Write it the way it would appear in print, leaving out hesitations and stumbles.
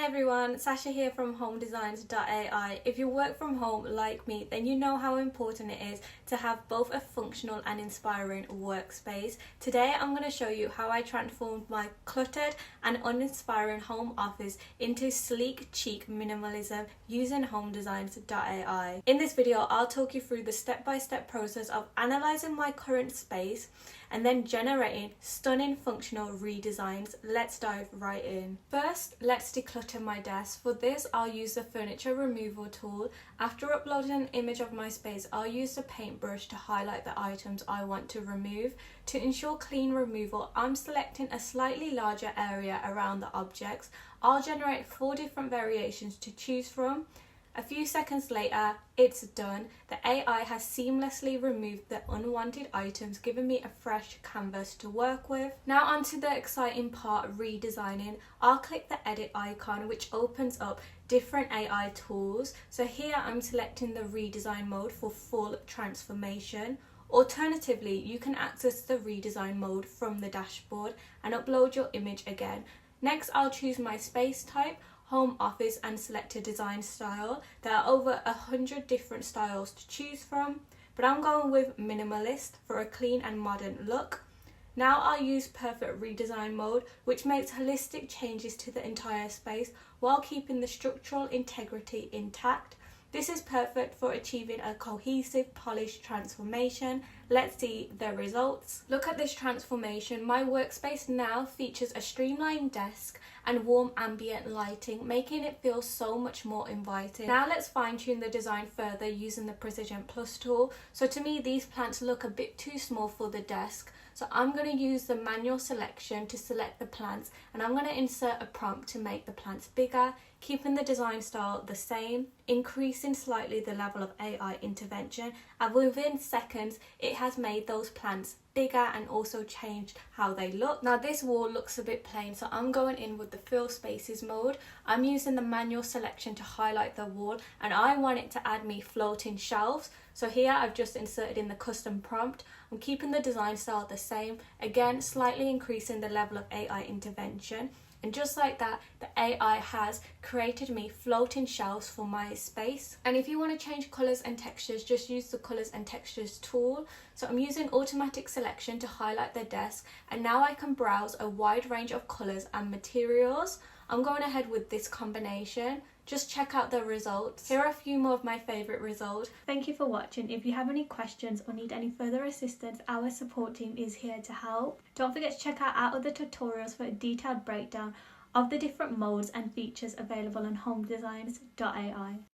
everyone, Sasha here from HomeDesigns.AI. If you work from home like me, then you know how important it is to have both a functional and inspiring workspace. Today I'm going to show you how I transformed my cluttered and uninspiring home office into sleek, chic minimalism using HomeDesigns.AI. In this video, I'll talk you through the step-by-step process of analysing my current space and then generating stunning functional redesigns. Let's dive right in. First, let's declutter my desk. For this, I'll use the furniture removal tool. After uploading an image of my space, I'll use the paintbrush to highlight the items I want to remove. To ensure clean removal, I'm selecting a slightly larger area around the objects. I'll generate 4 different variations to choose from. A few seconds later, it's done. The AI has seamlessly removed the unwanted items, giving me a fresh canvas to work with. Now onto the exciting part, redesigning. I'll click the edit icon, which opens up different AI tools. So here I'm selecting the redesign mode for full transformation. Alternatively, you can access the redesign mode from the dashboard and upload your image again. Next, I'll choose my space type, home office, and select a design style. There are over 100 different styles to choose from, but I'm going with minimalist for a clean and modern look. Now I'll use Perfect Redesign Mode, which makes holistic changes to the entire space while keeping the structural integrity intact. This is perfect for achieving a cohesive, polished transformation. Let's see the results. Look at this transformation. My workspace now features a streamlined desk and warm ambient lighting, making it feel so much more inviting. Now let's fine-tune the design further using the Precision Plus tool. So to me, these plants look a bit too small for the desk. So I'm going to use the manual selection to select the plants, and I'm going to insert a prompt to make the plants bigger, keeping the design style the same, increasing slightly the level of AI intervention, and within seconds it has made those plants bigger and also changed how they look. Now this wall looks a bit plain, so I'm going in with the fill spaces mode. I'm using the manual selection to highlight the wall, and I want it to add me floating shelves. So here I've just inserted in the custom prompt. I'm keeping the design style the same, again slightly increasing the level of AI intervention. And just like that, the AI has created me floating shelves for my space. And if you want to change colours and textures, just use the colours and textures tool. So I'm using automatic selection to highlight the desk, and now I can browse a wide range of colours and materials. I'm going ahead with this combination. Just check out the results. Here are a few more of my favourite results. Thank you for watching. If you have any questions or need any further assistance, our support team is here to help. Don't forget to check out our other tutorials for a detailed breakdown of the different modes and features available on HomeDesigns.AI.